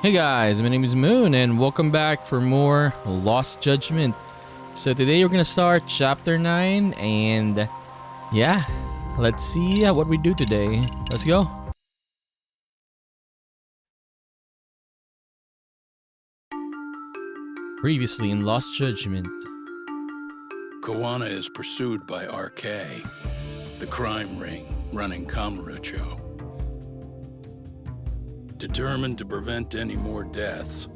Hey guys, my name is Moon and welcome back for more Lost Judgment. So today we're gonna start chapter 9 and yeah, let's see what we do today. Let's go. Previously in Lost Judgment. Kuwana is pursued by RK, the crime ring running Kamurocho. Determined to prevent any more deaths,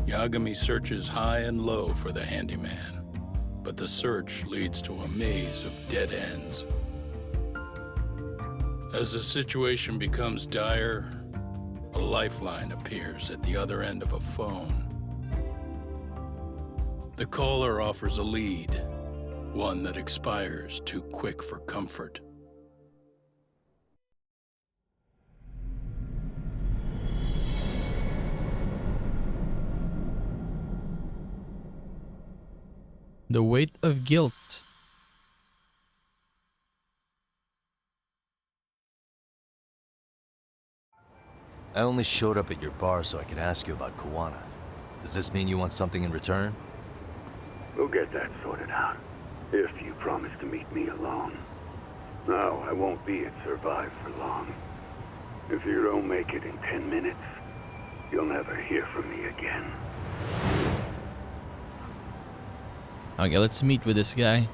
Yagami searches high and low for the handyman, but the search leads to a maze of dead ends. As the situation becomes dire, a lifeline appears at the other end of a phone. The caller offers a lead, one that expires too quick for comfort. The weight of guilt. I only showed up at your bar so I could ask you about Kuwana. Does this mean you want something in return? We'll get that sorted out, if you promise to meet me alone. No, I won't be at Survive for long. If you don't make it in 10 minutes, you'll never hear from me again. Okay, let's meet with this guy.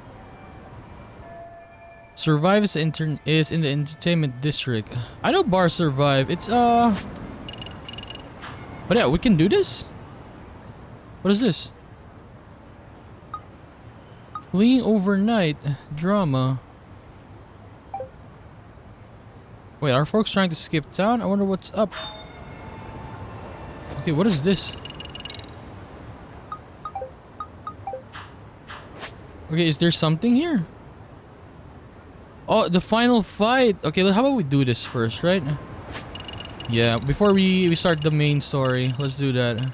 Survive is in the entertainment district. I know Bar Survive. It's but yeah, we can do this. What is this? Fleeing overnight drama. Wait, are folks trying to skip town? I wonder what's up. Okay, what is this? Okay, is there something here? Oh, the final fight. Okay, how about we do this first, right? Yeah, before we start the main story, let's do that.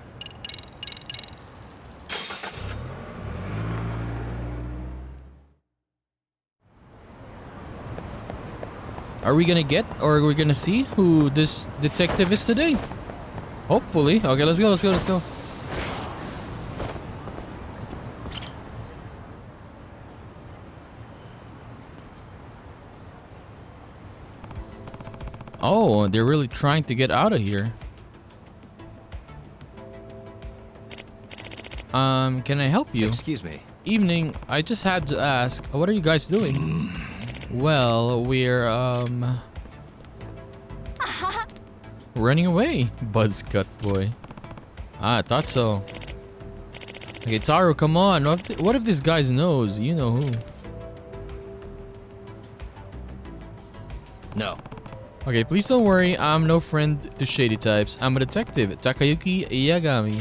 Are we gonna get, or are we gonna see who this detective is today? Hopefully. Okay, let's go, let's go, let's go. Oh, they're really trying to get out of here. Can I help you? Excuse me. Evening, I just had to ask, what are you guys doing? Well, we're, running away, Buzzcut boy. Ah, I thought so. Okay, Taro, come on. What if this guy knows? You know who. No. Okay, please don't worry. I'm no friend to shady types. I'm a detective, Takayuki Yagami.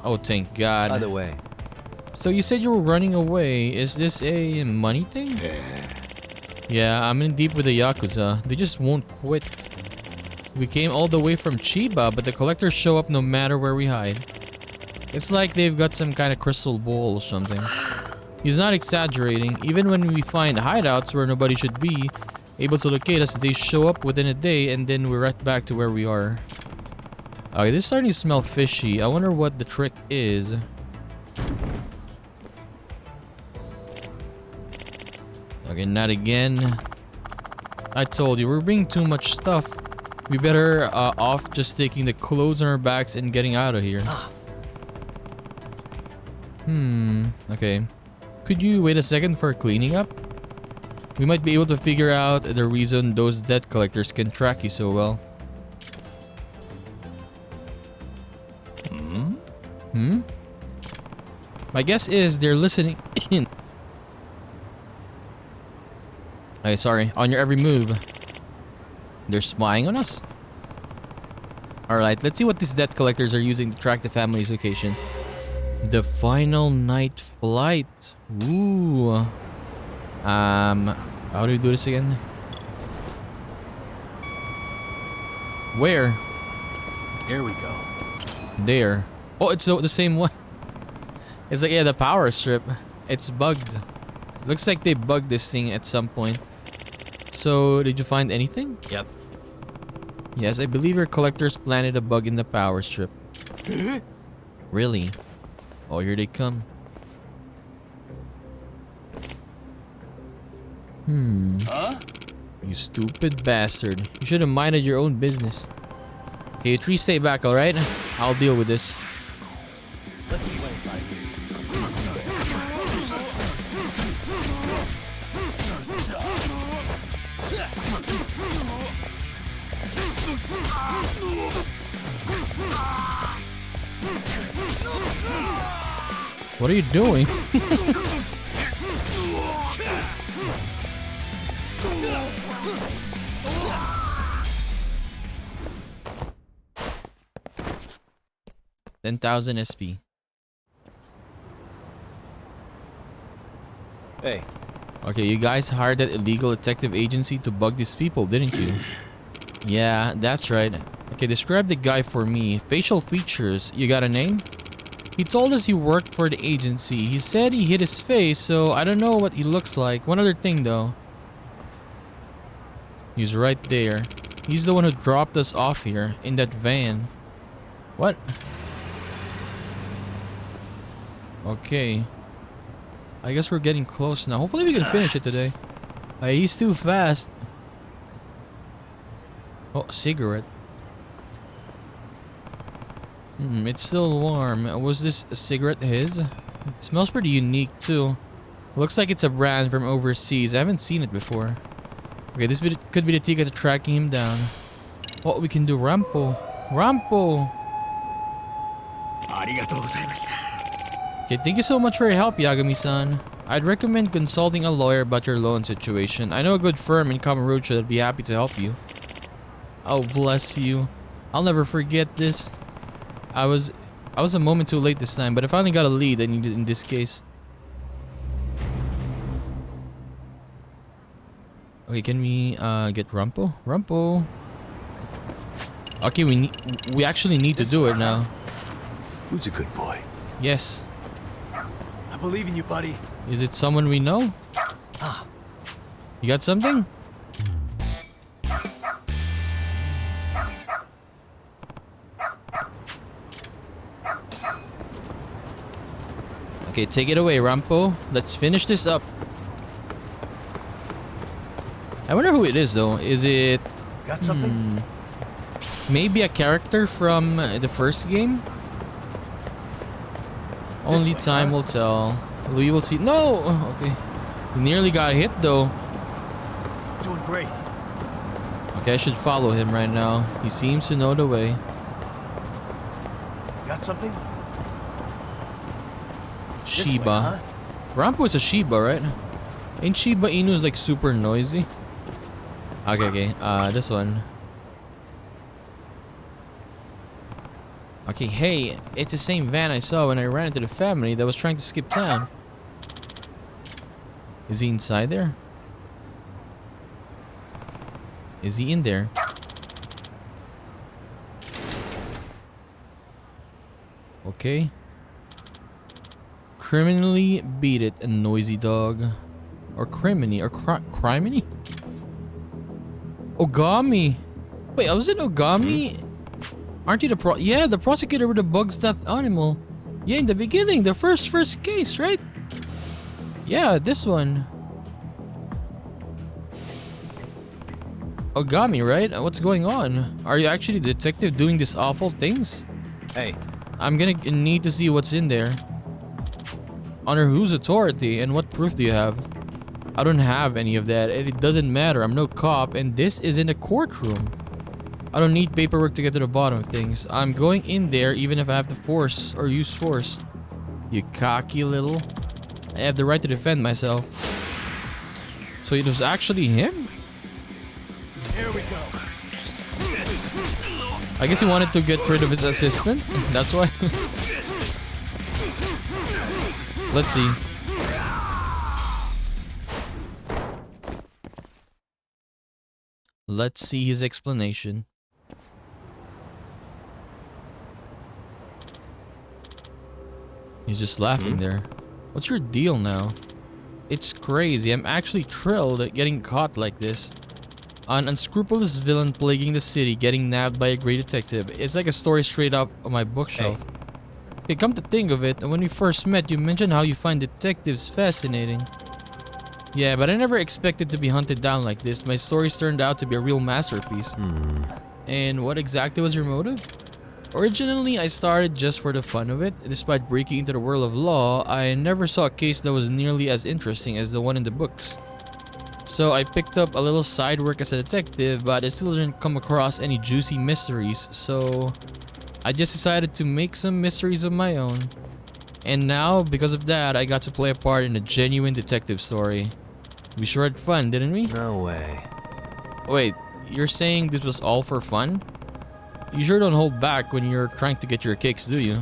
Oh, thank God. By the way. So you said you were running away. Is this a money thing? Yeah, I'm in deep with the Yakuza. They just won't quit. We came all the way from Chiba, but the collectors show up no matter where we hide. It's like they've got some kind of crystal ball or something. He's not exaggerating. Even when we find hideouts where nobody should be able to locate us, they show up within a day and then we're right back to where we are. Okay, this is starting to smell fishy. I wonder what the trick is. Okay, not again. I told you, we're bringing too much stuff. We better off just taking the clothes on our backs and getting out of here. Okay. Could you wait a second for cleaning up? We might be able to figure out the reason those debt collectors can track you so well. My guess is they're listening in. Okay, sorry. On your every move. They're spying on us? Alright, let's see what these debt collectors are using to track the family's location. The final night flight. Ooh. How do we do this again? Where? Here we go. There. Oh, it's the same one. It's like, yeah, the power strip. It's bugged. Looks like they bugged this thing at some point. So, did you find anything? Yep. Yes, I believe your collectors planted a bug in the power strip. Really? Oh, here they come. Huh? You stupid bastard. You should have minded your own business. Okay, you three stay back, alright? I'll deal with this. Let's play it by ear. What are you doing? $10,000 SP. Hey, Okay, you guys hired that illegal detective agency to bug these people, didn't you? Yeah, that's right. Okay, describe the guy for me. Facial features. You got a name? He told us he worked for the agency. He said he hid his face, so I don't know what he looks like. One other thing, though. He's right there. He's the one who dropped us off here, in that van. What? Okay. I guess we're getting close now. Hopefully we can finish it today. He's too fast. Oh, cigarette. It's still warm. Was this a cigarette his? It smells pretty unique too. Looks like it's a brand from overseas. I haven't seen it before. Okay, this could be the ticket to tracking him down. What we can do, Rampo. Rampo! Okay, thank you so much for your help, Yagami-san. I'd recommend consulting a lawyer about your loan situation. I know a good firm in Kamurocho that'd be happy to help you. Oh, bless you. I'll never forget this. I was a moment too late this time, but I finally got a lead I needed in this case. Okay, can we get Rampo? Rampo. Okay, we actually need to do it now. who's a good boy? Yes. I believe in you, buddy. Is it someone we know? You got something? Okay, take it away, Rampo. Let's finish this up. I wonder who it is, though. Is it Got something? maybe a character from the first game? Only way, time huh? will tell. We will see. No! Okay. He nearly got hit, though. Doing great. Okay, I should follow him right now. He seems to know the way. Got something? This way, Shiba. huh? Rampo is a Shiba, right? Ain't Shiba Inu's like super noisy? Okay, this one. Okay, hey, it's the same van I saw when I ran into the family that was trying to skip town. Is he inside there? Is he in there? Okay. Criminally beat it, a noisy dog. Or criminy, or criminy? Ogami! Wait, I was in Ogami? Aren't you the yeah, the prosecutor with the bug stuffed animal. Yeah, in the beginning, the first case, right? Yeah, this one. Ogami, right? What's going on? Are you actually the detective doing these awful things? Hey, I'm gonna need to see what's in there. Under whose authority and what proof do you have? I don't have any of that, and it doesn't matter. I'm no cop, and this is in a courtroom. I don't need paperwork to get to the bottom of things. I'm going in there even if I have to force or use force. You cocky little. I have the right to defend myself. So it was actually him? here we go. I guess he wanted to get rid of his assistant. That's why. Let's see. Let's see his explanation. He's just laughing there. What's your deal now? It's crazy. I'm actually thrilled at getting caught like this. An unscrupulous villain plaguing the city, getting nabbed by a great detective. It's like a story straight up on my bookshelf. Hey, come to think of it, when we first met, you mentioned how you find detectives fascinating. Yeah, but I never expected to be hunted down like this. My stories turned out to be a real masterpiece. And what exactly was your motive? Originally, I started just for the fun of it. Despite breaking into the world of law, I never saw a case that was nearly as interesting as the one in the books. So I picked up a little side work as a detective, but I still didn't come across any juicy mysteries, so I just decided to make some mysteries of my own. And now, because of that, I got to play a part in a genuine detective story. We sure had fun, didn't we? No way. Wait, you're saying this was all for fun? You sure don't hold back when you're trying to get your kicks, do you?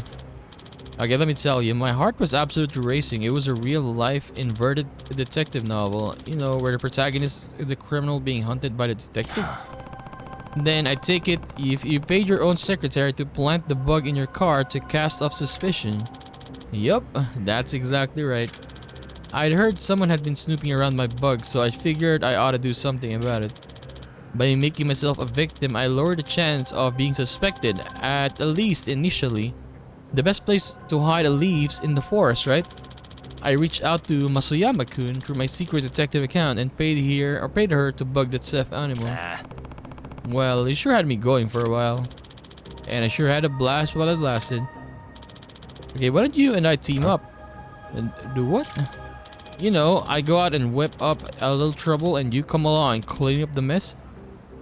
Okay, let me tell you, my heart was absolutely racing. It was a real-life inverted detective novel, you know, where the protagonist is the criminal being hunted by the detective. Then I take it if you paid your own secretary to plant the bug in your car to cast off suspicion. Yup, that's exactly right. I'd heard someone had been snooping around my bug, so I figured I ought to do something about it. By making myself a victim, I lowered the chance of being suspected, at least initially. The best place to hide a leaf's in the forest, right? I reached out to Masuyama-kun through my secret detective account and paid her to bug that stuffed animal. Well, he sure had me going for a while. And I sure had a blast while it lasted. Okay, why don't you and I team up? And do what? You know, I go out and whip up a little trouble and you come along and clean up the mess.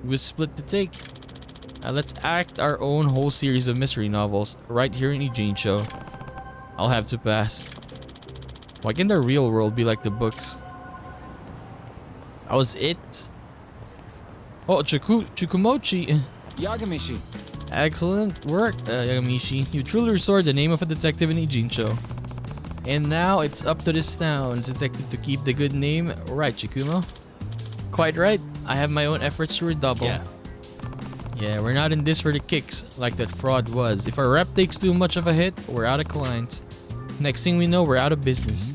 We'll split the take. Let's act our own whole series of mystery novels right here in Ijincho. I'll have to pass. Why can't the real world be like the books? That was it. Oh, Tsukumochi. Yagami. Excellent work, Yagami. You truly restored the name of a detective in Ijincho. And now it's up to this town's detective to keep the good name, right, Tsukumo? Quite right. I have my own efforts to redouble. Yeah, we're not in this for the kicks, like that fraud was. If our rep takes too much of a hit, we're out of clients. Next thing we know, we're out of business.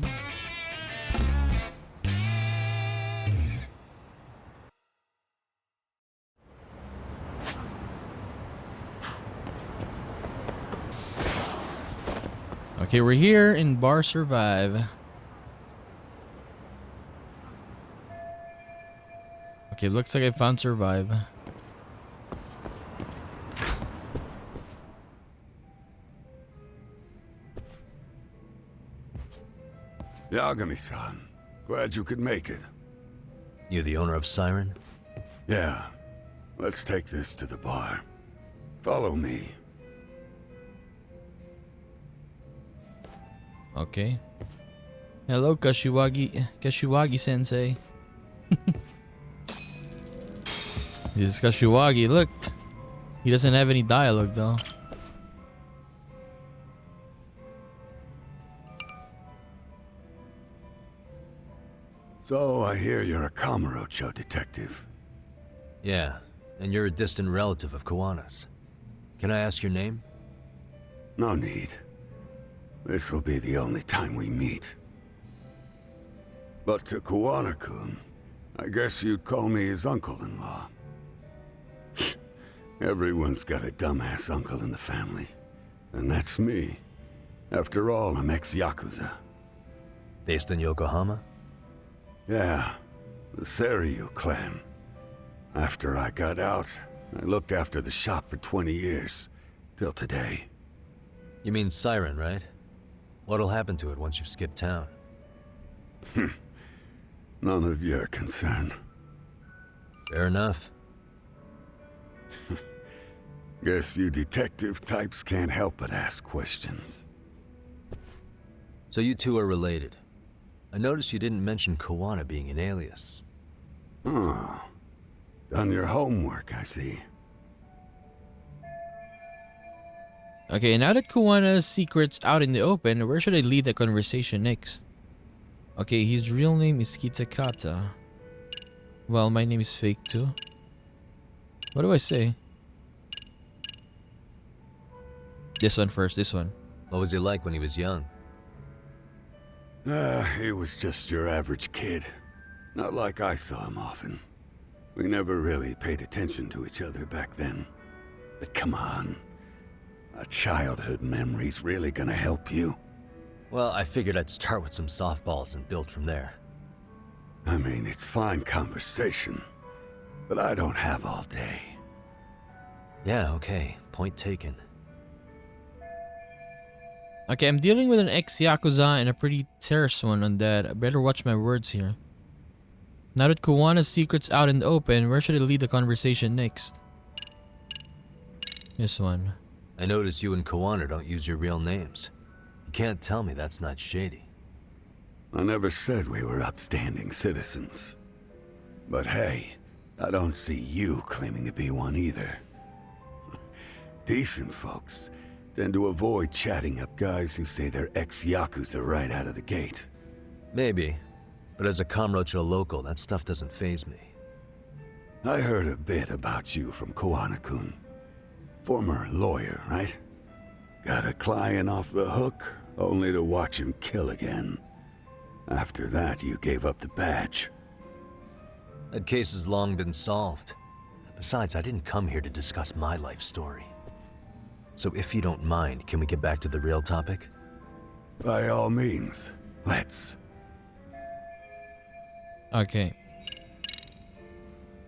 Okay, we're here in Bar Survive. Okay, looks like I found Survive. Yagami-san, glad you could make it. You the owner of Siren? Yeah, let's take this to the bar. Follow me. Okay. Hello, Kashiwagi-sensei. This is Kashiwagi. Look, he doesn't have any dialogue though. So I hear you're a Kamurocho detective. Yeah, and you're a distant relative of Kuwana's. Can I ask your name? No need. This'll be the only time we meet. But to Kuwana-kun, I guess you'd call me his uncle-in-law. Everyone's got a dumbass uncle in the family. And that's me. After all, I'm ex-Yakuza. Based in Yokohama? Yeah, the Seiryu clan. After I got out, I looked after the shop for 20 years. Till today. You mean Siren, right? What'll happen to it once you've skipped town? None of your concern. Fair enough. Guess you detective types can't help but ask questions. So you two are related. I noticed you didn't mention Kuwana being an alias. Oh. Done your homework, I see. Okay, now that Kuwana's secret's out in the open, where should I lead the conversation next? Okay, his real name is Kitakata. Well, my name is fake too. What do I say? This one first, this one. What was he like when he was young? He was just your average kid. Not like I saw him often. We never really paid attention to each other back then. But come on. A childhood memory's really gonna help you? Well, I figured I'd start with some softballs and build from there. I mean, it's fine conversation, but I don't have all day. Yeah, okay. Point taken. Okay, I'm dealing with an ex-Yakuza and a pretty terse one on that. I better watch my words here. Now that Kuwana's secret's out in the open, where should I lead the conversation next? This one. I notice you and Kuwana don't use your real names. You can't tell me that's not shady. I never said we were upstanding citizens. But hey, I don't see you claiming to be one either. Decent folks tend to avoid chatting up guys who say they're ex-Yakuza right out of the gate. Maybe, but as a Kamurocho local, that stuff doesn't faze me. I heard a bit about you from Kuwana-kun. Former lawyer, right? Got a client off the hook, only to watch him kill again. After that, you gave up the badge. That case has long been solved. Besides, I didn't come here to discuss my life story. So if you don't mind, can we get back to the real topic? By all means, let's. Okay.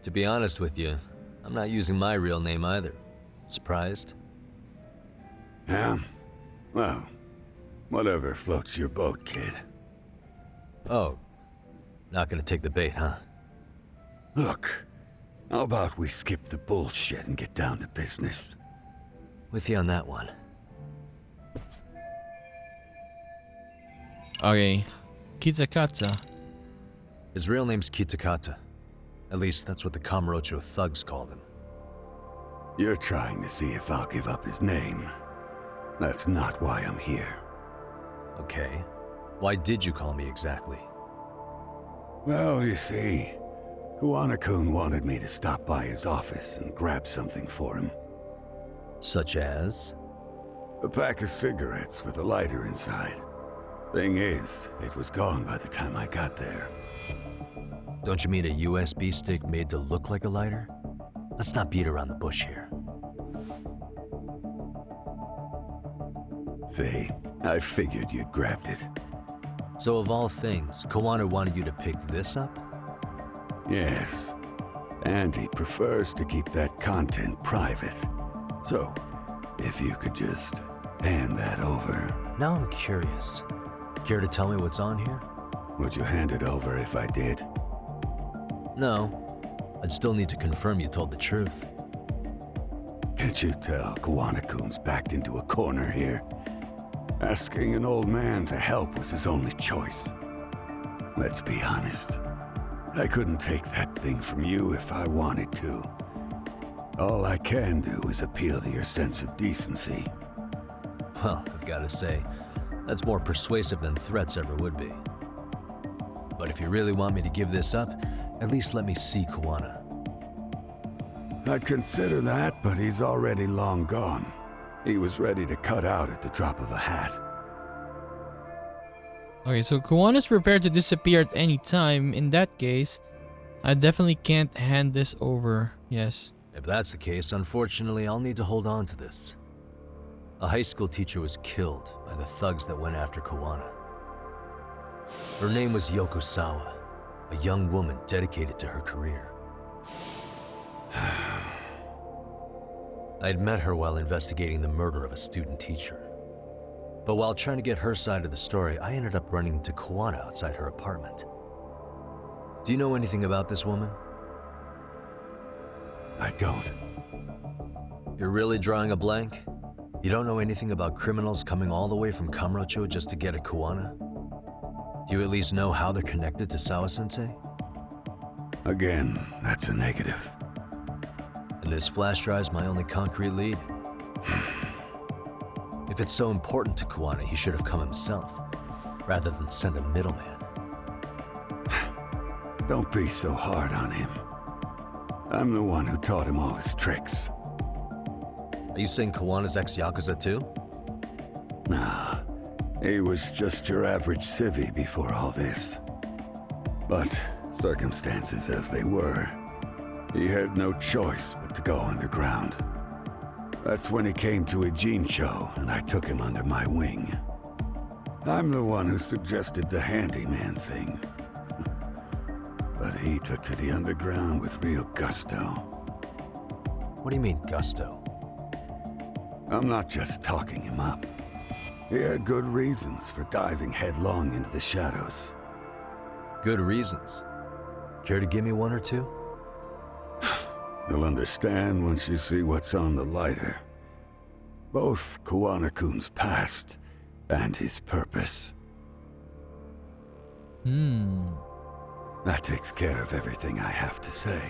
To be honest with you, I'm not using my real name either. Surprised? Yeah? Well, whatever floats your boat, kid. Oh, not gonna take the bait, huh? Look, how about we skip the bullshit and get down to business? With you on that one. Okay. Kizakata. His real name's Kitakata. At least that's what the Kamurocho thugs called him. You're trying to see if I'll give up his name. That's not why I'm here. Okay. Why did you call me exactly? Well, you see, Kuwana-kun wanted me to stop by his office and grab something for him. Such as? A pack of cigarettes with a lighter inside. Thing is, it was gone by the time I got there. Don't you mean a USB stick made to look like a lighter? Let's not beat around the bush here. See, I figured you'd grabbed it. So of all things, Kuwana wanted you to pick this up? Yes. And he prefers to keep that content private. So, if you could just hand that over. Now I'm curious. Care to tell me what's on here? Would you hand it over if I did? No. I'd still need to confirm you told the truth. Can't you tell Kuwana-kun's backed into a corner here? Asking an old man to help was his only choice. Let's be honest. I couldn't take that thing from you if I wanted to. All I can do is appeal to your sense of decency. Well, I've got to say, that's more persuasive than threats ever would be. But if you really want me to give this up, at least let me see Kuwana. I'd consider that, but he's already long gone. He was ready to cut out at the drop of a hat. Okay, so Kuwana's prepared to disappear at any time. In that case, I definitely can't hand this over. Yes. If that's the case, unfortunately, I'll need to hold on to this. A high school teacher was killed by the thugs that went after Kuwana. Her name was Yoko Sawa, a young woman dedicated to her career. I had met her while investigating the murder of a student teacher. But while trying to get her side of the story, I ended up running into Kuwana outside her apartment. Do you know anything about this woman? I don't. You're really drawing a blank? You don't know anything about criminals coming all the way from Kamurocho just to get at Kuwana? Do you at least know how they're connected to Sawa-sensei? Again, that's a negative. And this flash drive's my only concrete lead. If it's so important to Kuwana, he should have come himself, rather than send a middleman. Don't be so hard on him. I'm the one who taught him all his tricks. Are you saying Kuwana's ex-Yakuza too? Nah, he was just your average civvy before all this. But circumstances as they were, He had no choice but to go underground. That's when he came to a Jinsho, and I took him under my wing. I'm the one who suggested the handyman thing. But he took to the underground with real gusto. What do you mean, gusto? I'm not just talking him up. He had good reasons for diving headlong into the shadows. Good reasons. Care to give me one or two? You'll understand once you see what's on the lighter. Both Kuwana-kun's past and his purpose. That takes care of everything I have to say.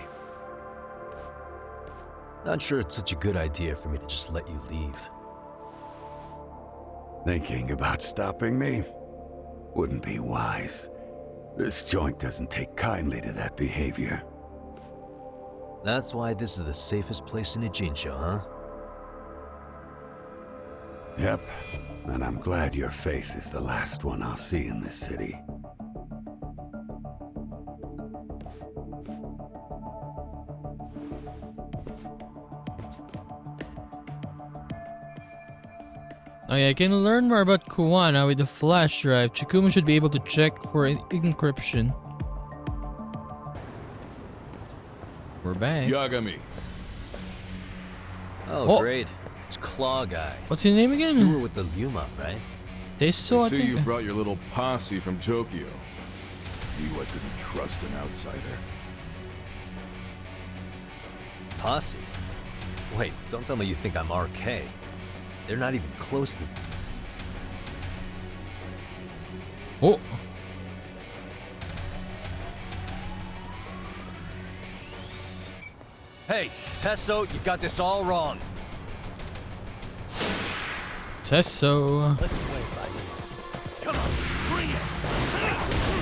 Not sure it's such a good idea for me to just let you leave. Thinking about stopping me? Wouldn't be wise. This joint doesn't take kindly to that behavior. That's why this is the safest place in Jinsho, huh? Yep, and I'm glad your face is the last one I'll see in this city. Okay, I can learn more about Kuwana with the flash drive. Tsukumo should be able to check for encryption. We're back. Yagami. Oh, Oh. great. It's Claw Guy. What's his name You again? were with the Yuma, right? They saw I see you it. brought your little posse from Tokyo. Knew I couldn't trust an outsider. Posse? Wait, don't tell me you think I'm RK. They're not even close to me. Oh, Hey, Tesso, you got this all wrong. says so. Let's play it by ear. Come on, bring it!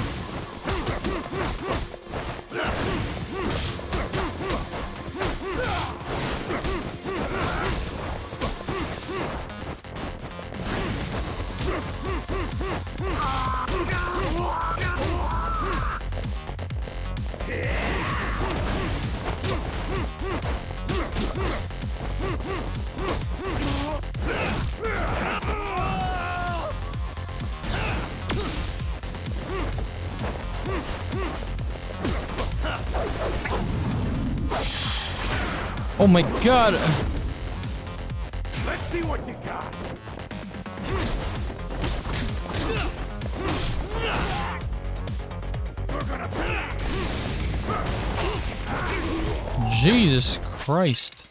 Oh my god. Let's see what you got. Jesus Christ.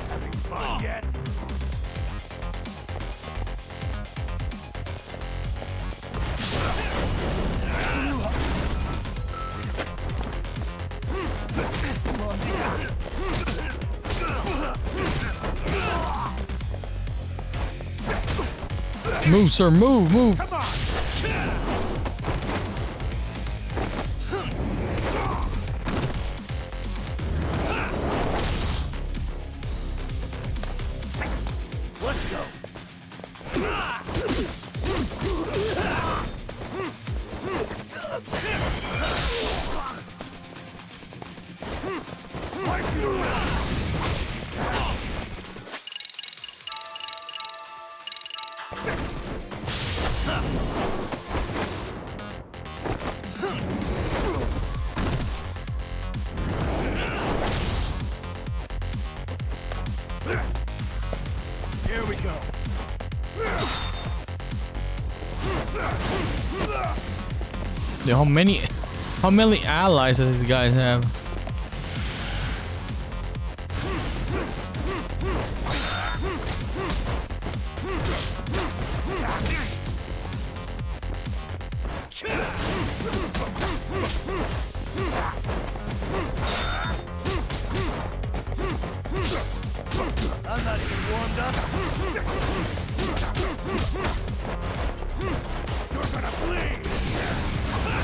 Having fun yet? Move, sir, move, move. Come on! Let's go. Here we go. Yo, how many allies does these guys have? I'm not even warmed up. You're gonna bleed!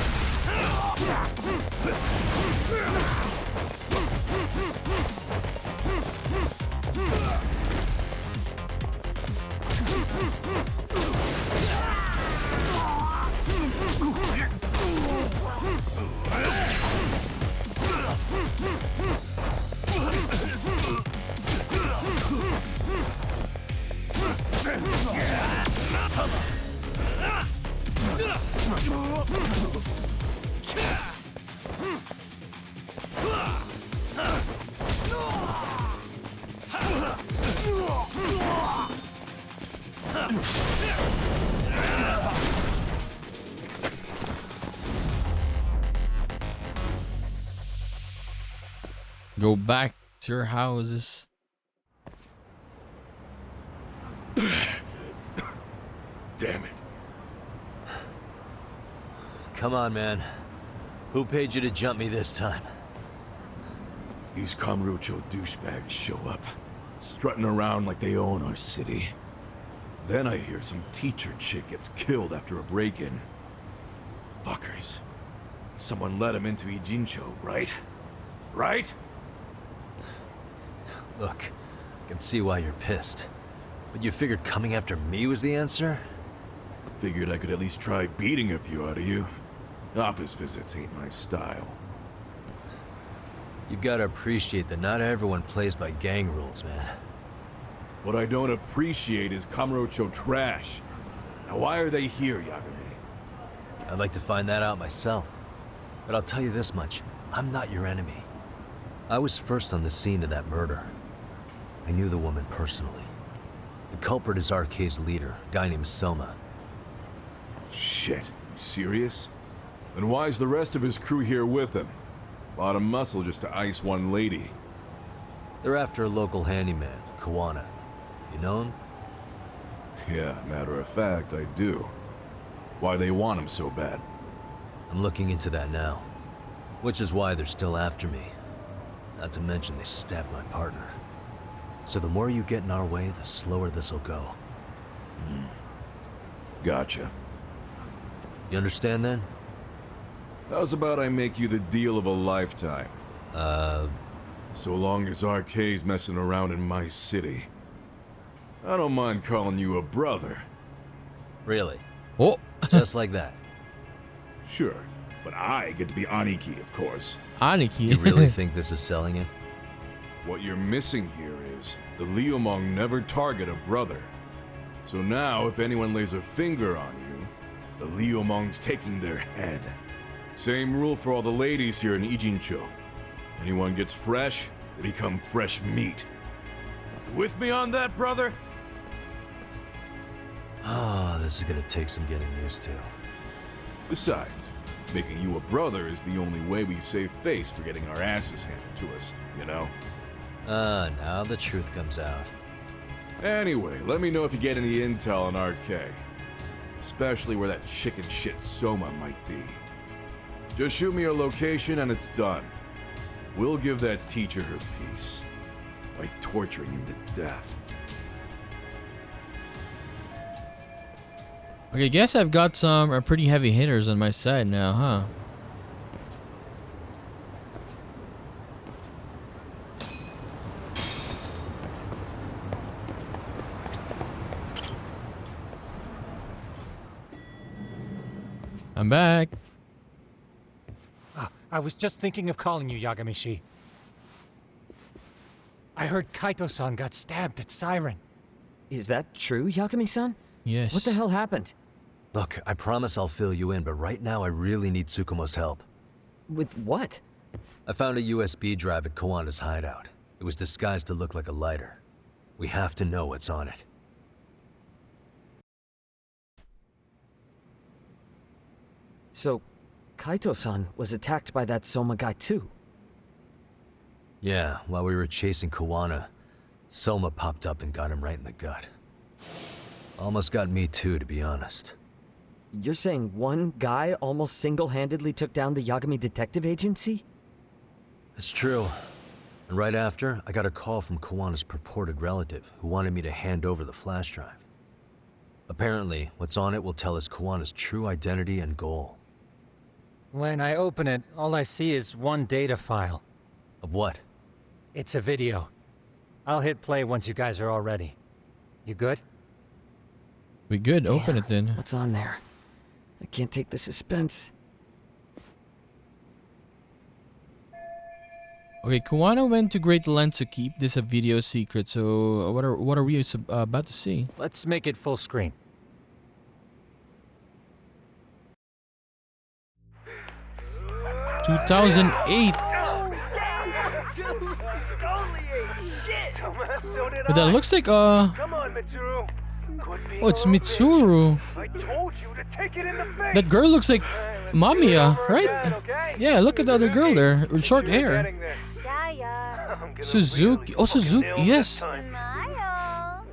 Go back to your houses. Damn it. Come on, man. Who paid you to jump me this time? These Kamurocho douchebags show up, strutting around like they own our city. Then I hear some teacher chick gets killed after a break-in. Fuckers. Someone let him into Ijincho, right? Right? Look, I can see why you're pissed. But you figured coming after me was the answer? Figured I could at least try beating a few out of you. Office visits ain't my style. You gotta appreciate that not everyone plays by gang rules, man. What I don't appreciate is Kamurocho trash. Now why are they here, Yagami? I'd like to find that out myself. But I'll tell you this much, I'm not your enemy. I was first on the scene of that murder. I knew the woman personally. The culprit is RK's leader, a guy named Soma. Shit, you serious? Then why's the rest of his crew here with him? Lot of muscle just to ice one lady. They're after a local handyman, Kuwana. You know him? Yeah, matter of fact, I do. Why they want him so bad? I'm looking into that now. Which is why they're still after me. Not to mention they stabbed my partner. So the more you get in our way, the slower this'll go. Gotcha. You understand then? How's about I make you the deal of a lifetime? So long as RK's messing around in my city. I don't mind calling you a brother. Really? Oh, Just like that? Sure, but I get to be Aniki, of course. Aniki. You really think this is selling it? What you're missing here is the Liumong never target a brother. So now, if anyone lays a finger on you, the Liumong's taking their head. Same rule for all the ladies here in Ijincho. Anyone gets fresh, they become fresh meat. With me on that, brother? Oh, this is gonna take some getting used to. Besides, making you a brother is the only way we save face for getting our asses handed to us, you know? Now the truth comes out. Anyway, let me know if you get any intel on RK. Especially where that chicken shit Soma might be. Just shoot me a location and it's done. We'll give that teacher her peace. By torturing him to death. Okay, guess I've got some pretty heavy hitters on my side now, huh? I'm back. I was just thinking of calling you, Yagami-shi. I heard Kaito-san got stabbed at Siren. Is that true, Yagami-san? Yes. What the hell happened? Look, I promise I'll fill you in, but right now I really need Tsukumo's help. With what? I found a USB drive at Kuwana's hideout. It was disguised to look like a lighter. We have to know what's on it. So, Kaito-san was attacked by that Soma guy too? Yeah, while we were chasing Kuwana, Soma popped up and got him right in the gut. Almost got me too, to be honest. You're saying one guy almost single-handedly took down the Yagami Detective Agency? It's true. And right after, I got a call from Kuwana's purported relative who wanted me to hand over the flash drive. Apparently, what's on it will tell us Kuwana's true identity and goal. When I open it, all I see is one data file. Of what? It's a video. I'll hit play once you guys are all ready. You good? We good. Open Damn, it then. What's on there? I can't take the suspense. Okay, Kuwana went to great lengths to keep this a video secret. So what are we about to see? Let's make it full screen. Two 2008. But that looks like Come on, Mitsuru. Oh, it's Mitsuru. I told you to take it in the face. That girl looks like Mamiya, right? Yeah, look at the other girl there with short hair. Suzuki. Oh, Suzuki. Yes. Smile.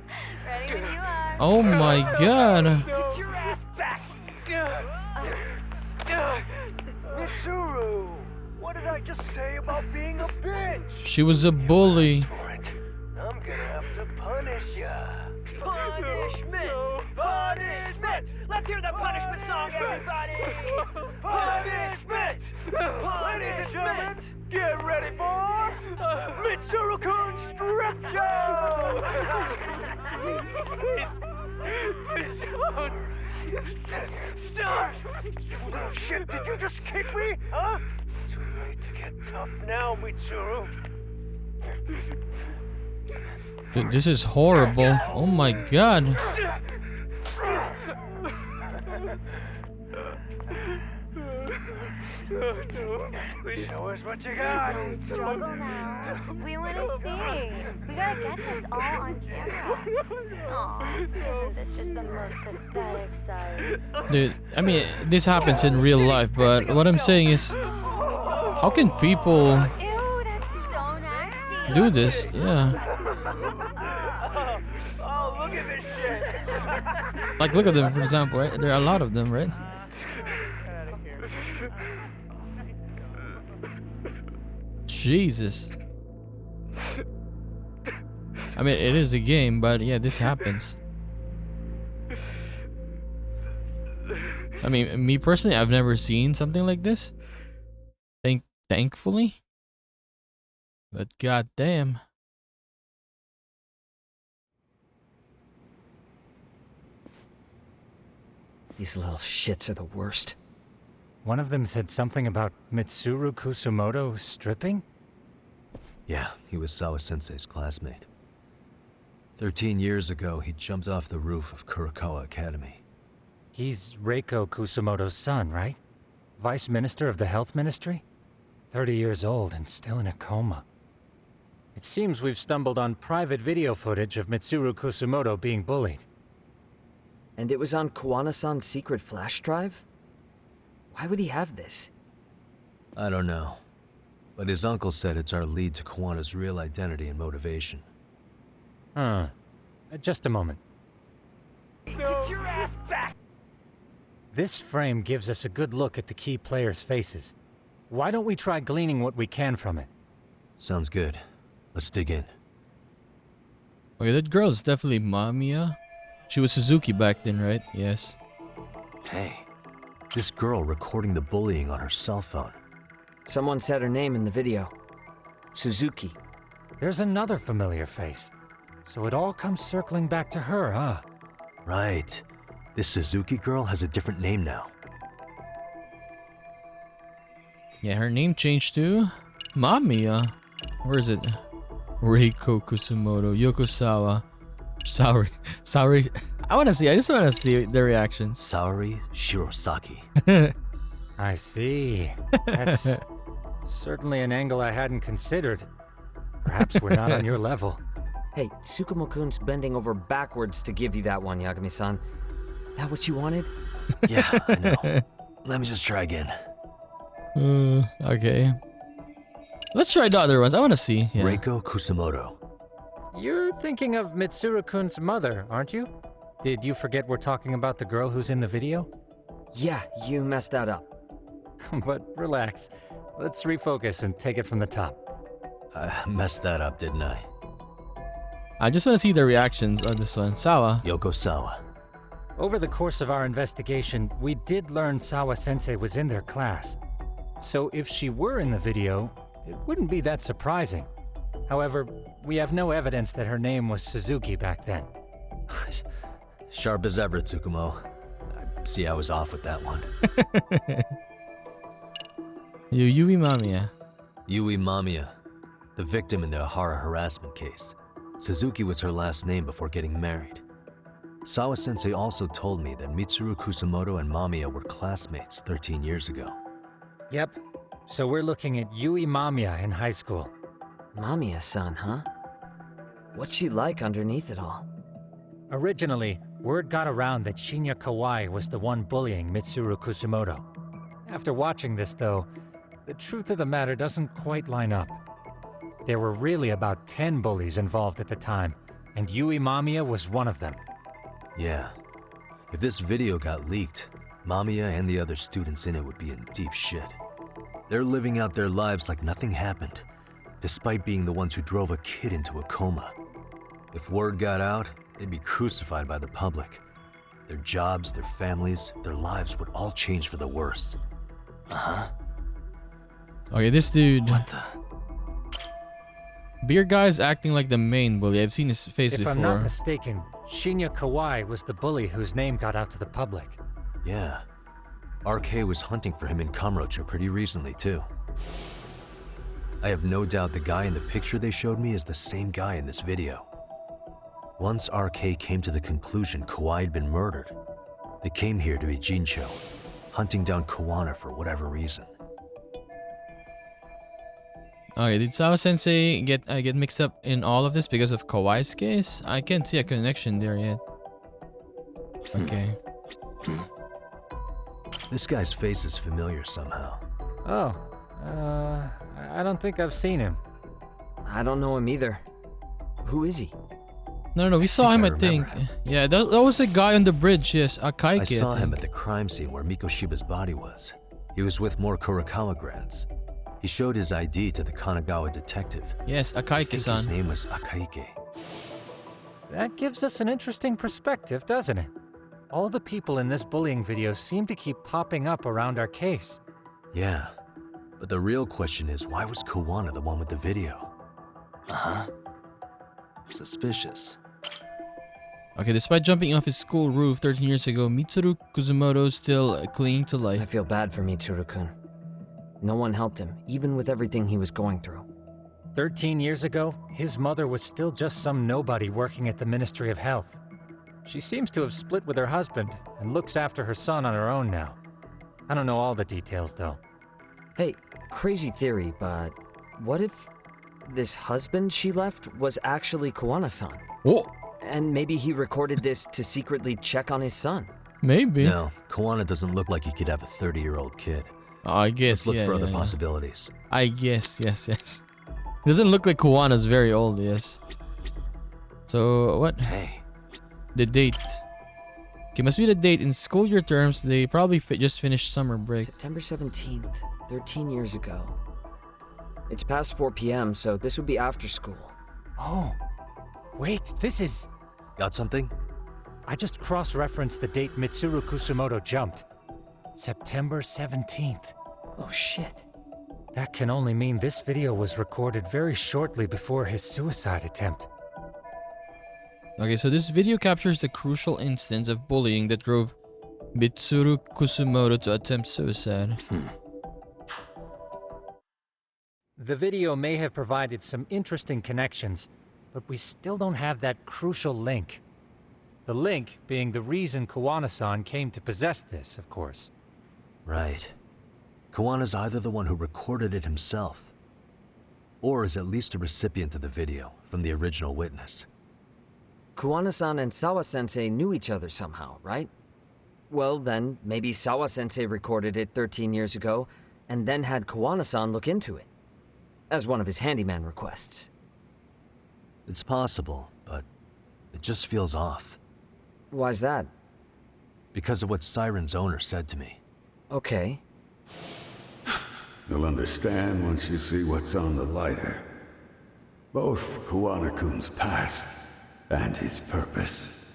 Ready when you are. Oh my god. Get your ass back. Mitsuru, what did I just say about being a bitch? She was a bully. I'm gonna have to punish ya. Punishment! Punishment! Let's hear the punishment song, everybody! Punishment! Punishment! Get ready for Mitsuru-kun Strip Show! Stop! You little shit, did you just kick me? Huh? Too late to get tough now, Mitsuru. Dude, this is horrible. Oh my god. Show us what you got. Don't struggle now. We want to see. We gotta get this all on camera. Aw, isn't this just the most pathetic sight? Dude, I mean, this happens in real life, but what I'm saying is, how can people Ew, that's so nasty. do this? Yeah. Oh, look at this shit. Like, look at them, for example, right? There are a lot of them, right? Jesus. I mean, it is a game, but yeah, this happens. I mean, me personally, I've never seen something like this. Thankfully. But goddamn. These little shits are the worst. One of them said something about Mitsuru Kusumoto stripping? Yeah, he was Sawa-sensei's classmate. 13 years ago, he jumped off the roof of Kurokawa Academy. He's Reiko Kusumoto's son, right? Vice Minister of the Health Ministry? 30 years old and still in a coma. It seems we've stumbled on private video footage of Mitsuru Kusumoto being bullied. And it was on Kuwana-san's secret flash drive? Why would he have this? I don't know. But his uncle said it's our lead to Kuwana's real identity and motivation. Huh. Just a moment. Get your ass back! This frame gives us a good look at the key players' faces. Why don't we try gleaning what we can from it? Sounds good. Let's dig in. Okay, that girl is definitely Mamiya. She was Suzuki back then, right? Yes. Hey, this girl recording the bullying on her cell phone. Someone said her name in the video. Suzuki. There's another familiar face. So it all comes circling back to her, huh? Right. This Suzuki girl has a different name now. Yeah, her name changed to Mamiya. Where is it? Reiko Kusumoto, Yokosawa. Sorry. I just wanna see the reactions. Saori Shirosaki. I see. That's certainly an angle I hadn't considered. Perhaps we're not on your level. Hey, Tsukumo-kun's bending over backwards to give you that one, Yagami-san. That what you wanted? Yeah, I know. Let me just try again. Okay. Let's try the other ones. I want to see. Yeah. Reiko Kusumoto. You're thinking of Mitsuru-kun's mother, aren't you? Did you forget we're talking about the girl who's in the video? Yeah, you messed that up. But relax. Let's refocus and take it from the top. I messed that up, didn't I? I just want to see the reactions on this one. Sawa. Yoko Sawa. Over the course of our investigation, we did learn Sawa-sensei was in their class. So if she were in the video, it wouldn't be that surprising. However, we have no evidence that her name was Suzuki back then. Sharp as ever, Tsukumo. I see I was off with that one. Yui Mamiya. Yui Mamiya, the victim in the Ohara harassment case. Suzuki was her last name before getting married. Sawa-sensei also told me that Mitsuru Kusumoto and Mamiya were classmates 13 years ago. Yep. So we're looking at Yui Mamiya in high school. Mamiya-san, huh? What's she like underneath it all? Originally, word got around that Shinya Kawai was the one bullying Mitsuru Kusumoto. After watching this, though, the truth of the matter doesn't quite line up. There were really about 10 bullies involved at the time, and Yui Mamiya was one of them. Yeah. If this video got leaked, Mamiya and the other students in it would be in deep shit. They're living out their lives like nothing happened, despite being the ones who drove a kid into a coma. If word got out, they'd be crucified by the public. Their jobs, their families, their lives would all change for the worse. Okay, this dude. What the? Beer guy's acting like the main bully. I've seen his face If before. I'm not mistaken, Shinya Kawai was the bully whose name got out to the public. Yeah. RK was hunting for him in Kamurocho pretty recently, too. I have no doubt the guy in the picture they showed me is the same guy in this video. Once RK came to the conclusion Kawai had been murdered, they came here to Ijincho, hunting down Kuwana for whatever reason. Okay, did Sawa Sensei get mixed up in all of this because of Kawai's case? I can't see a connection there yet. Okay. This guy's face is familiar somehow. Oh, I don't think I've seen him. I don't know him either. Who is he? No, we saw him, I think. remember him. Yeah, that was the guy on the bridge, yes, Akaike. I saw him think. at the crime scene where Mikoshiba's body was. He was with more Kurakawa grads. He showed his ID to the Kanagawa detective. Yes, I think his Akaike-san. name was Akaike. That gives us an interesting perspective, doesn't it? All the people in this bullying video seem to keep popping up around our case. Yeah, but the real question is, why was Kuwana the one with the video? Suspicious. Okay, despite jumping off his school roof 13 years ago, Mitsuru Kusumoto is still clinging to I life. feel bad for Mitsuru-kun. No one helped him, even with everything he was going through. 13 years ago, his mother was still just some nobody working at the Ministry of Health. She seems to have split with her husband and looks after her son on her own now. I don't know all the details, though. Hey, crazy theory, but what if this husband she left was actually Kuwana-san? Oh, And maybe he recorded this to secretly check on his son. maybe. No, Kuwana doesn't look like he could have a 30-year-old kid. I guess, Let's look yeah, for other yeah. possibilities. I guess, yes. Doesn't look like Kuwana's very old, yes. So, what? Hey, The date. Okay, must be the date. In school year terms, they probably just finished summer break. September 17th, 13 years ago. It's past 4 p.m., so this would be after school. Oh, wait, this is... got something? I just cross-referenced the date Mitsuru Kusumoto jumped. September 17th. Oh shit. That can only mean this video was recorded very shortly before his suicide attempt. Okay, so this video captures the crucial instance of bullying that drove Mitsuru Kusumoto to attempt suicide. The video may have provided some interesting connections, but we still don't have that crucial link. The link being the reason Kuwana-san came to possess this, of course. Right. Kawana's either the one who recorded it himself, or is at least a recipient of the video from the original witness. Kuwana-san and Sawa-sensei knew each other somehow, right? Well then, maybe Sawa-sensei recorded it 13 years ago, and then had Kuwana-san look into it, as one of his handyman requests. It's possible, but it just feels off. Why's that? Because of what Siren's owner said to me. Okay. You'll understand once you see what's on the lighter. Both Kuwana-kun's past and his purpose.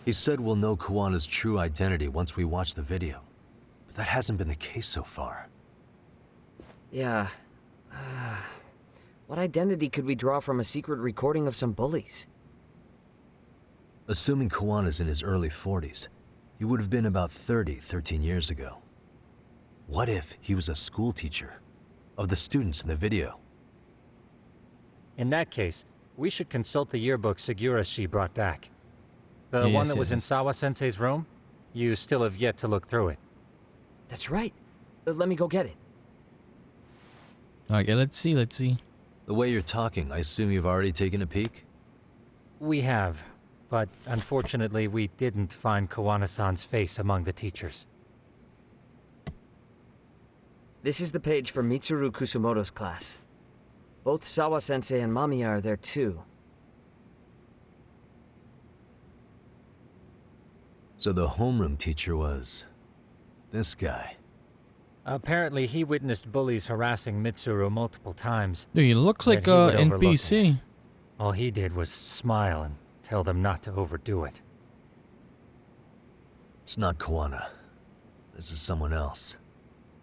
He said we'll know Kuwana's true identity once we watch the video, but that hasn't been the case so far. Yeah. What identity could we draw from a secret recording of some bullies? Assuming Kuwana's in his early 40s, he would have been about 30 13 years ago. What if he was a school teacher of the students in the video? In that case, we should consult the yearbook Sugiura brought back. The Yes, one that was yes, in yes. Sawa-sensei's room? You still have yet to look through it. That's right. Let me go get it. Okay, let's see. The way you're talking, I assume you've already taken a peek? We have, but unfortunately we didn't find Kuwana-san's face among the teachers. This is the page for Mitsuru Kusumoto's class. Both Sawa-sensei and Mamiya are there too. So the homeroom teacher was this guy. Apparently he witnessed bullies harassing Mitsuru multiple times. Dude, he looks like Yet he would a overlook NPC. All he did was smile and tell them not to overdo it. It's not Kuwana. This is someone else.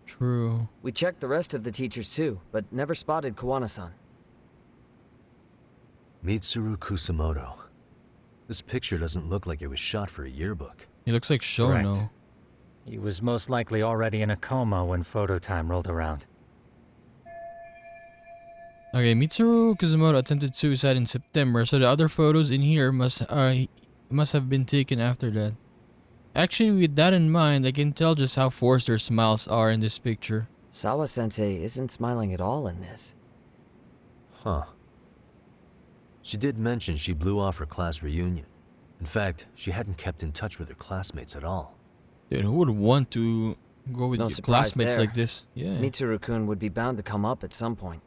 True. We checked the rest of the teachers too, but never spotted Kuwana-san. Mitsuru Kusumoto. This picture doesn't look like it was shot for a yearbook. He looks like Shono. Correct. He was most likely already in a coma when photo time rolled around. Okay, Mitsuru Kusumoto attempted suicide in September, so the other photos in here must have been taken after that. Actually, with that in mind, I can tell just how forced their smiles are in this picture. Sawa-sensei isn't smiling at all in this. Huh. She did mention she blew off her class reunion. In fact, she hadn't kept in touch with her classmates at all. Dude, who would want to go with No your surprise classmates there. like this? Yeah. Mitsuru-kun would be bound to come up at some point.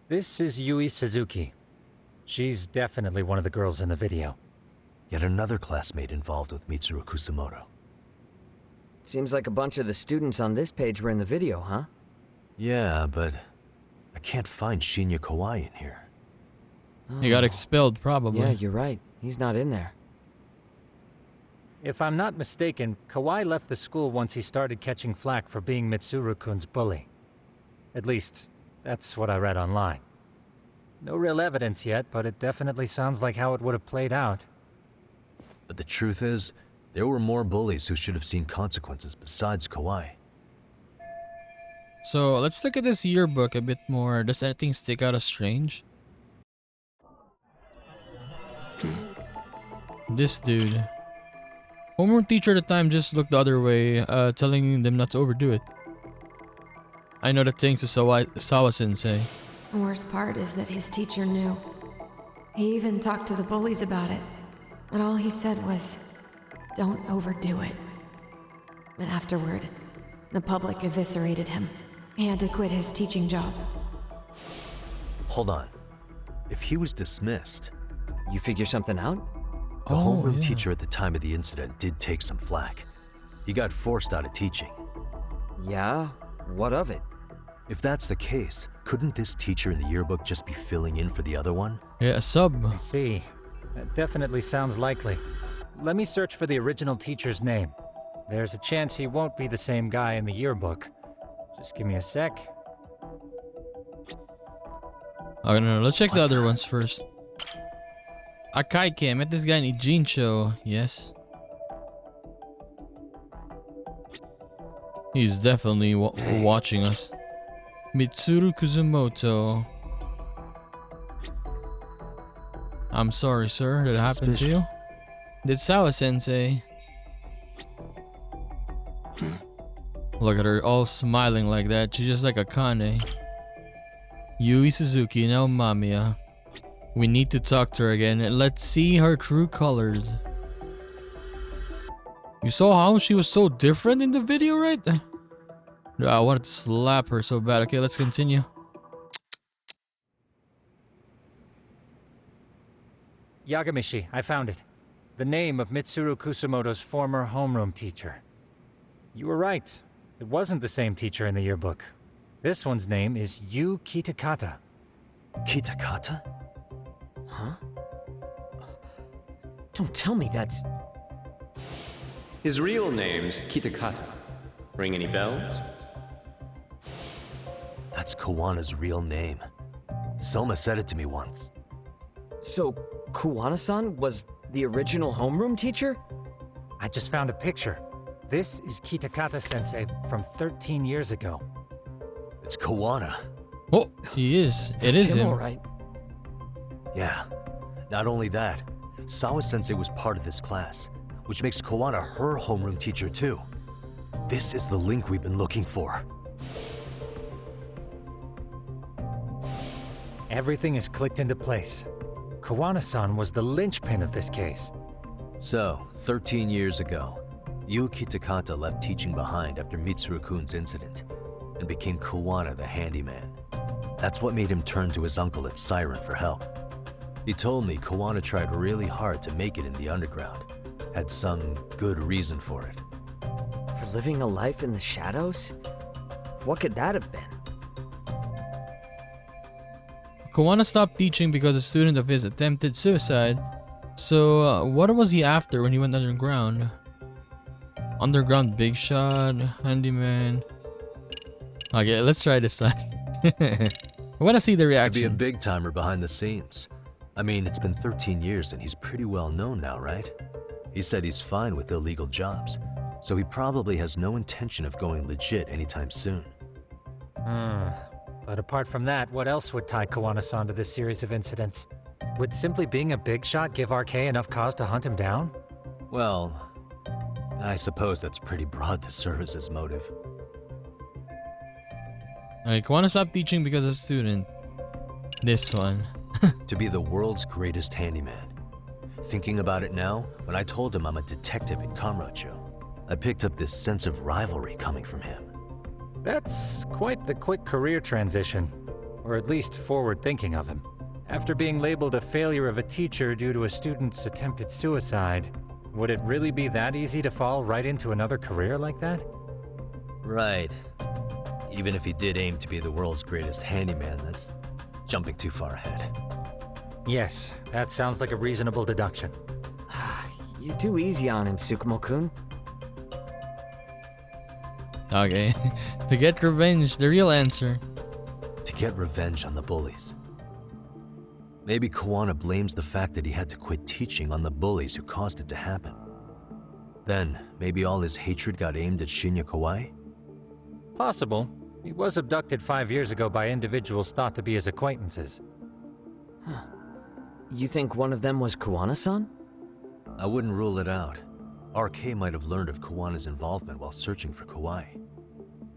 This is Yui Suzuki. She's definitely one of the girls in the video. Yet another classmate involved with Mitsuru Kusumoto. Seems like a bunch of the students on this page were in the video, huh? Yeah, but I can't find Shinya Kawai in here. He got expelled, probably. Yeah, you're right. He's not in there. If I'm not mistaken, Kawai left the school once he started catching flack for being Mitsuru-kun's bully. At least, that's what I read online. No real evidence yet, but it definitely sounds like how it would have played out. But the truth is, there were more bullies who should have seen consequences besides Kawai. So, let's look at this yearbook a bit more. Does anything stick out as strange? This dude. Homeroom teacher at the time just looked the other way, telling them not to overdo it. I know that thanks to Sawa-sensei. The worst part is that his teacher knew. He even talked to the bullies about it. But all he said was, don't overdo it. But afterward, the public eviscerated him. He had to quit his teaching job. Hold on. If he was dismissed, You figure something out? the homeroom yeah. teacher at the time of the incident did take some flack. He got forced out of teaching. Yeah? What of it? If that's the case, couldn't this teacher in the yearbook just be filling in for the other one? Yeah, a sub. I see. That definitely sounds likely. Let me search for the original teacher's name. There's a chance he won't be the same guy in the yearbook. Just give me a sec. Oh, no, let's check the other ones first. Akaike, I met this guy in Ijin show. Yes. He's definitely watching us. Mitsuru Kusumoto. I'm sorry, sir, that happened to you. Did Sawa-sensei. Look at her all smiling like that. She's just like a Kane. Yui Suzuki, now Mamiya. We need to talk to her again and let's see her true colors. You saw how she was so different in the video, right? I wanted to slap her so bad. Okay, let's continue. Yagamishi, I found it. The name of Mitsuru Kusumoto's former homeroom teacher. You were right. It wasn't the same teacher in the yearbook. This one's name is Yu Kitakata. Kitakata? Huh? Don't tell me that's... His real name's Kitakata. Ring any bells? That's Kawana's real name. Soma said it to me once. So, Kuwana-san was the original homeroom teacher? I just found a picture. This is Kitakata-sensei from 13 years ago. It's Kuwana. Oh, he is. It is him. All right. Yeah. Not only that, Sawa-sensei was part of this class, which makes Kuwana her homeroom teacher too. This is the link we've been looking for. Everything is clicked into place. Kuwana-san was the linchpin of this case. So, 13 years ago, Yuki Takata left teaching behind after Mitsuru-kun's incident and became Kuwana the handyman. That's what made him turn to his uncle at Siren for help. He told me Kuwana tried really hard to make it in the underground. Had some good reason for it. For living a life in the shadows? What could that have been? Kuwana stopped teaching because a student of his attempted suicide. So, what was he after when he went underground? Underground big shot, handyman. Okay, let's try this one. I want to see the reaction. To be a big timer behind the scenes. I mean, it's been 13 years and he's pretty well known now, right? He said he's fine with illegal jobs, so he probably has no intention of going legit anytime soon. But apart from that, what else would tie Kuwana-san to this series of incidents? Would simply being a big shot give RK enough cause to hunt him down? Well, I suppose that's pretty broad to serve as his motive. Alright, Kuwana stopped teaching because of student. This one. To be the world's greatest handyman. Thinking about it now, when I told him I'm a detective at Kamurocho, I picked up this sense of rivalry coming from him. That's quite the quick career transition, or at least forward thinking of him. After being labeled a failure of a teacher due to a student's attempted suicide, would it really be that easy to fall right into another career like that? Right. Even if he did aim to be the world's greatest handyman, that's jumping too far ahead. Yes, that sounds like a reasonable deduction. You're too easy on him, Tsukumo-kun. Okay. To get revenge, the real answer. To get revenge on the bullies. Maybe Kuwana blames the fact that he had to quit teaching on the bullies who caused it to happen. Then, maybe all his hatred got aimed at Shinya Kawai? Possible. He was abducted 5 years ago by individuals thought to be his acquaintances. Huh. You think one of them was Kuwana-san? I wouldn't rule it out. RK might have learned of Kuwana's involvement while searching for Kawai.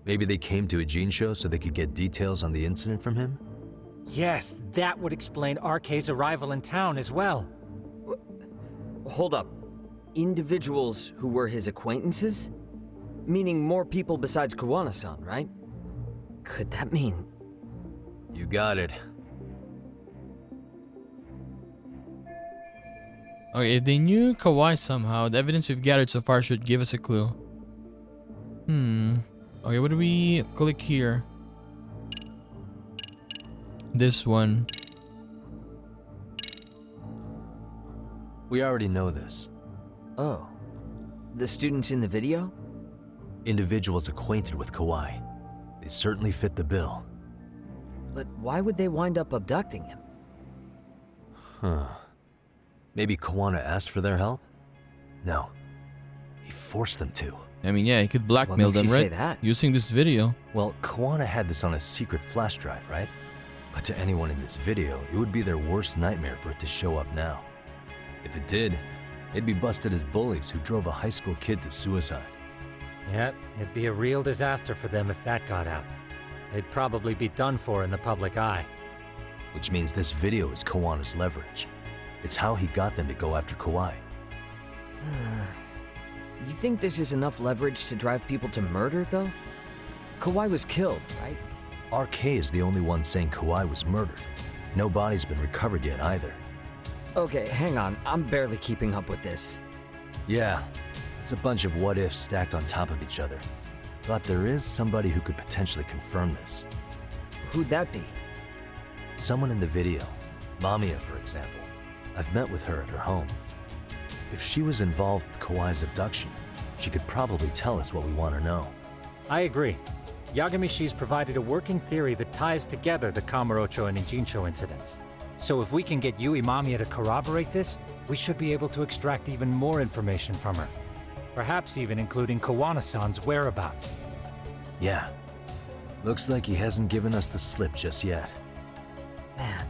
Maybe they came to Ijincho so they could get details on the incident from him? Yes, that would explain RK's arrival in town as well. Hold up. Individuals who were his acquaintances? Meaning more people besides Kuwana-san, right? Could that mean... You got it. Okay, if they knew Kawai somehow, the evidence we've gathered so far should give us a clue. Okay, what do we click here? This one. We already know this. Oh. The students in the video? Individuals acquainted with Kawai. They certainly fit the bill. But why would they wind up abducting him? Huh. Maybe Kuwana asked for their help? No. He forced them to. I mean, yeah, he could blackmail them, right? Say that? Using this video. Well, Kuwana had this on a secret flash drive, right? But to anyone in this video, it would be their worst nightmare for it to show up now. If it did, they'd be busted as bullies who drove a high school kid to suicide. Yep, it'd be a real disaster for them if that got out. They'd probably be done for in the public eye. Which means this video is Kawana's leverage. It's how he got them to go after Kawai. You think this is enough leverage to drive people to murder, though? Kawai was killed, right? RK is the only one saying Kawai was murdered. No body's been recovered yet either. Okay, hang on. I'm barely keeping up with this. Yeah, it's a bunch of what-ifs stacked on top of each other. But there is somebody who could potentially confirm this. Who'd that be? Someone in the video. Mamiya, for example. I've met with her at her home. If she was involved with Kawai's abduction, she could probably tell us what we want to know. I agree. Yagami-shi's provided a working theory that ties together the Kamurocho and Ijincho incidents. So if we can get Yui Mamiya to corroborate this, we should be able to extract even more information from her. Perhaps even including Kuwana-san's whereabouts. Yeah. Looks like he hasn't given us the slip just yet. Man,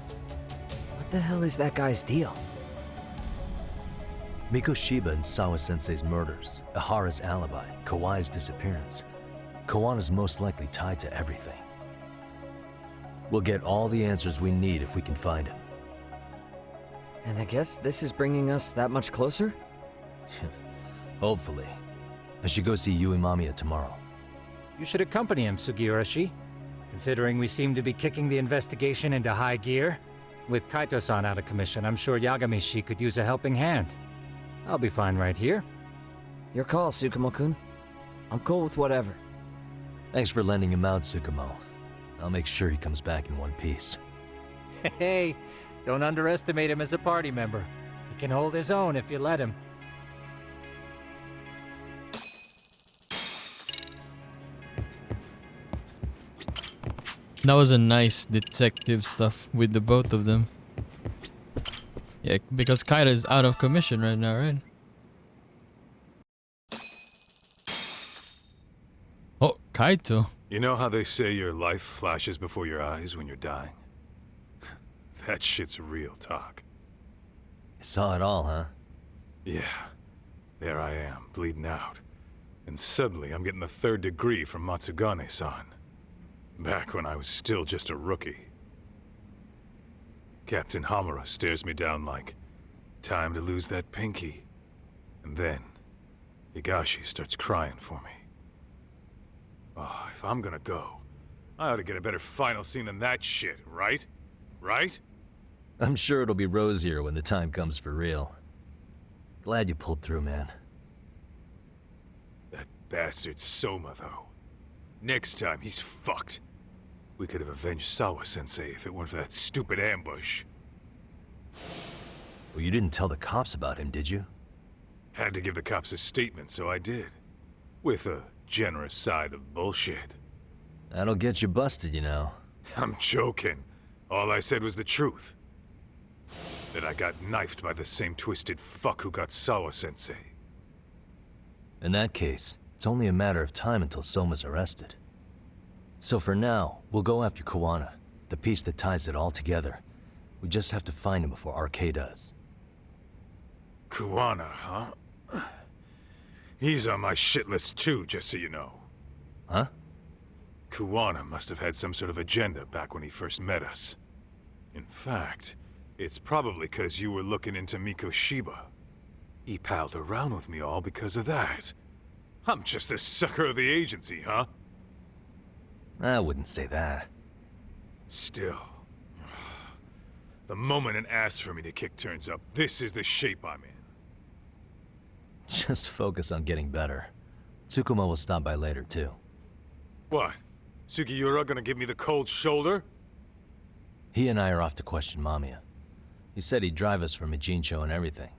what the hell is that guy's deal? Mikoshiba and Sawa-sensei's murders, Ihara's alibi, Kawai's disappearance. Kuwana's most likely tied to everything. We'll get all the answers we need if we can find him. And I guess this is bringing us that much closer? Hopefully. I should go see Yui Mamiya tomorrow. You should accompany him, Sugiura-shi. Considering we seem to be kicking the investigation into high gear. With Kaito-san out of commission, I'm sure Yagami-shi could use a helping hand. I'll be fine right here. Your call, Tsukumo-kun. I'm cool with whatever. Thanks for lending him out, Tsukumo. I'll make sure he comes back in one piece. Hey, don't underestimate him as a party member. He can hold his own if you let him. That was a nice detective stuff with the both of them. Yeah, because Kaito is out of commission right now, right? Oh, Kaito. You know how they say your life flashes before your eyes when you're dying? That shit's real talk. You saw it all, huh? Yeah. There I am, bleeding out. And suddenly I'm getting the 3rd degree from Matsugane-san. Back when I was still just a rookie. Captain Hamura stares me down like, time to lose that pinky. And then, Higashi starts crying for me. Oh, if I'm gonna go, I ought to get a better final scene than that shit, right? Right? I'm sure it'll be rosier when the time comes for real. Glad you pulled through, man. That bastard Soma, though. Next time, he's fucked. We could have avenged Sawa-sensei if it weren't for that stupid ambush. Well, you didn't tell the cops about him, did you? Had to give the cops a statement, so I did. With a generous side of bullshit. That'll get you busted, you know. I'm joking. All I said was the truth. That I got knifed by the same twisted fuck who got Sawa-sensei. In that case, it's only a matter of time until Soma's arrested. So for now, we'll go after Kuwana, the piece that ties it all together. We just have to find him before RK does. Kuwana, huh? He's on my shit list too, just so you know. Huh? Kuwana must have had some sort of agenda back when he first met us. In fact, it's probably because you were looking into Mikoshiba. He palled around with me all because of that. I'm just the sucker of the agency, huh? I wouldn't say that. Still. The moment it asks for me to kick turns up, this is the shape I'm in. Just focus on getting better. Tsukumo will stop by later, too. What? Sugiura gonna give me the cold shoulder? He and I are off to question Mamiya. He said he'd drive us from Ijincho and everything.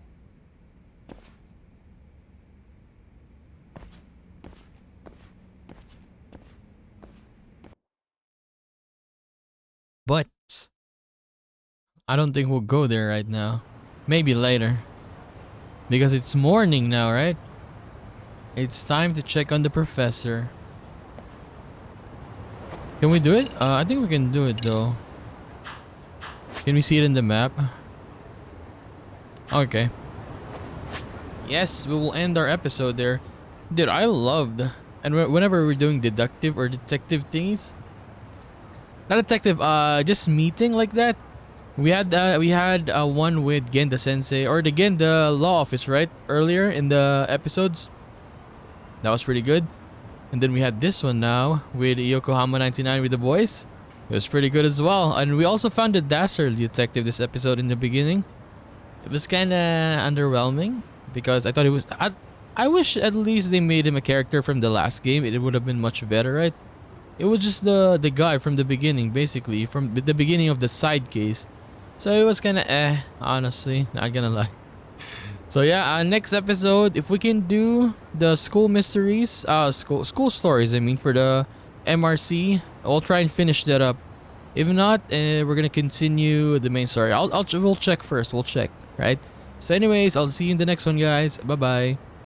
But I don't think we'll go there right now. Maybe later. Because it's morning now, right? It's time to check on the professor. Can we do it? I think we can do it though. Can we see it in the map? Okay. Yes, we will end our episode there. Dude, I loved, and whenever we're doing deductive or detective things, not detective, just meeting like that. We had one with Genda Sensei or the Genda Law Office, right? Earlier in the episodes. That was pretty good. And then we had this one now with Yokohama 99 with the boys. It was pretty good as well. And we also found the Dastardly Detective this episode in the beginning. It was kind of underwhelming because I thought it was... I wish at least they made him a character from the last game. It would have been much better, right? It was just the guy from the beginning, basically. From the beginning of the side case. So it was kind of honestly. Not gonna lie. So yeah, next episode, if we can do the school mysteries, school stories, I mean, for the MRC, we'll try and finish that up. If not, we're gonna continue the main story. We'll check first. We'll check, right? So anyways, I'll see you in the next one, guys. Bye bye.